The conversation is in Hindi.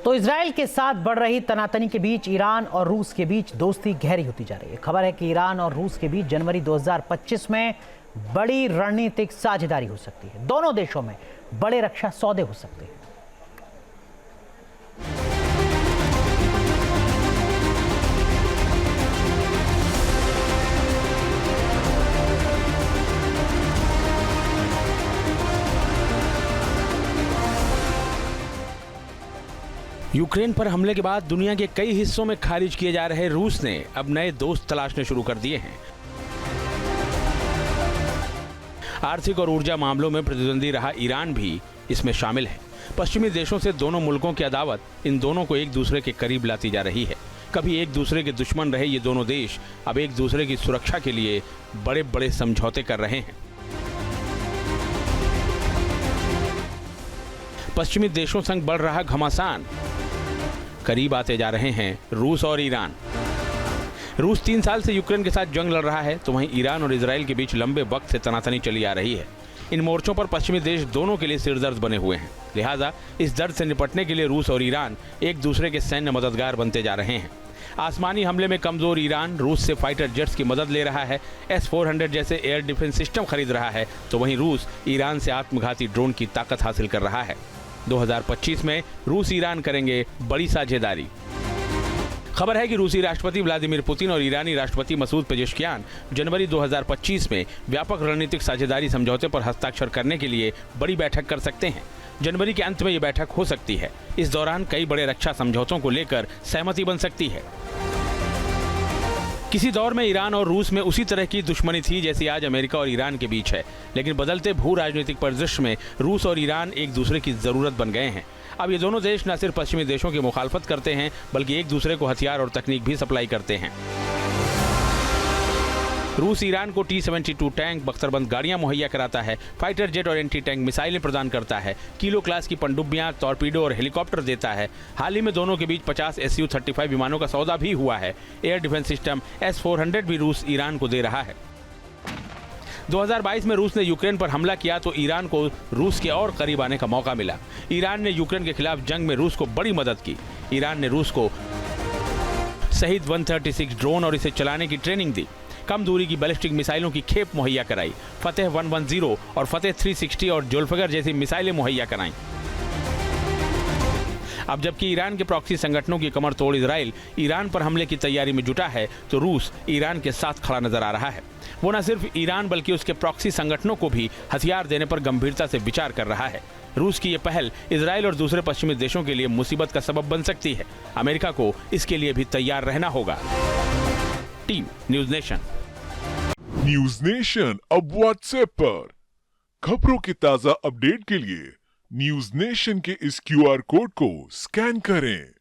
तो इजराइल के साथ बढ़ रही तनातनी के बीच ईरान और रूस के बीच दोस्ती गहरी होती जा रही है। खबर है कि ईरान और रूस के बीच जनवरी 2025 में बड़ी रणनीतिक साझेदारी हो सकती है। दोनों देशों में बड़े रक्षा सौदे हो सकते हैं। यूक्रेन पर हमले के बाद दुनिया के कई हिस्सों में खारिज किए जा रहे रूस ने अब नए दोस्त तलाशने शुरू कर दिए हैं। आर्थिक और ऊर्जा मामलों में प्रतिद्वंदी रहा ईरान भी इसमें शामिल है। पश्चिमी देशों से दोनों मुल्कों की अदावत इन दोनों को एक दूसरे के करीब लाती जा रही है। कभी एक दूसरे के दुश्मन रहे ये दोनों देश अब एक दूसरे की सुरक्षा के लिए बड़े बड़े समझौते कर रहे हैं। पश्चिमी देशों संग बढ़ रहा घमासान, करीब आते जा रहे हैं रूस और ईरान। रूस 3 साल से यूक्रेन के साथ जंग लड़ रहा है, तो वहीं ईरान और इजराइल के बीच लंबे वक्त से तनातनी चली आ रही है। इन मोर्चों पर पश्चिमी देश दोनों के लिए सिरदर्द बने हुए हैं। लिहाजा इस दर्द से निपटने के लिए रूस और ईरान एक दूसरे के सैन्य मददगार बनते जा रहे हैं। आसमानी हमले में कमजोर ईरान रूस से फाइटर जेट्स की मदद ले रहा है, S-400 जैसे एयर डिफेंस सिस्टम खरीद रहा है, तो वहीं रूस ईरान से आत्मघाती ड्रोन की ताकत हासिल कर रहा है। 2025 में रूस ईरान करेंगे बड़ी साझेदारी। खबर है कि रूसी राष्ट्रपति व्लादिमीर पुतिन और ईरानी राष्ट्रपति मसूद पेजेश्कियान जनवरी 2025 में व्यापक रणनीतिक साझेदारी समझौते पर हस्ताक्षर करने के लिए बड़ी बैठक कर सकते हैं। जनवरी के अंत में ये बैठक हो सकती है। इस दौरान कई बड़े रक्षा समझौतों को लेकर सहमति बन सकती है। किसी दौर में ईरान और रूस में उसी तरह की दुश्मनी थी जैसी आज अमेरिका और ईरान के बीच है, लेकिन बदलते भू राजनीतिक परिदृश्य में रूस और ईरान एक दूसरे की जरूरत बन गए हैं। अब ये दोनों देश न सिर्फ पश्चिमी देशों की मुखालफत करते हैं, बल्कि एक दूसरे को हथियार और तकनीक भी सप्लाई करते हैं। रूस ईरान को T-72 टैंक, बख्तरबंद गाड़ियां मुहैया कराता है, फाइटर जेट और एंटी टैंक मिसाइलें प्रदान करता है, किलो क्लास की पनडुब्बियां, टॉर्पीडो और हेलीकॉप्टर देता है। हाल ही में दोनों के बीच 50 Su-35 विमानों का सौदा भी हुआ है। एयर डिफेंस सिस्टम S-400 भी रूस ईरान को दे रहा है। 2022 में रूस ने यूक्रेन पर हमला किया तो ईरान को रूस के और करीब आने का मौका मिला। ईरान ने यूक्रेन के खिलाफ जंग में रूस को बड़ी मदद की। ईरान ने रूस को शहीद 136 ड्रोन और इसे चलाने की ट्रेनिंग दी। कम दूरी की बैलिस्टिक मिसाइलों की खेप मुहैया कराई। फतेह 110 और फतेह 360 और जुल्फिकर जैसी मिसाइलें मुहैया कराई। अब जबकि ईरान के प्रॉक्सी संगठनों की कमर तोड़ इजराइल ईरान पर हमले की तैयारी में जुटा है, तो रूस ईरान के साथ खड़ा नजर आ रहा है। वो न सिर्फ ईरान बल्कि उसके प्रॉक्सी संगठनों को भी हथियार देने पर गंभीरता से विचार कर रहा है। रूस की ये पहल इजराइल और दूसरे पश्चिमी देशों के लिए मुसीबत का सबब बन सकती है। अमेरिका को इसके लिए भी तैयार रहना होगा। Team news nation. News nation अब व्हाट्सएप पर खबरों की ताजा अपडेट के लिए न्यूज नेशन के इस QR कोड को स्कैन करें।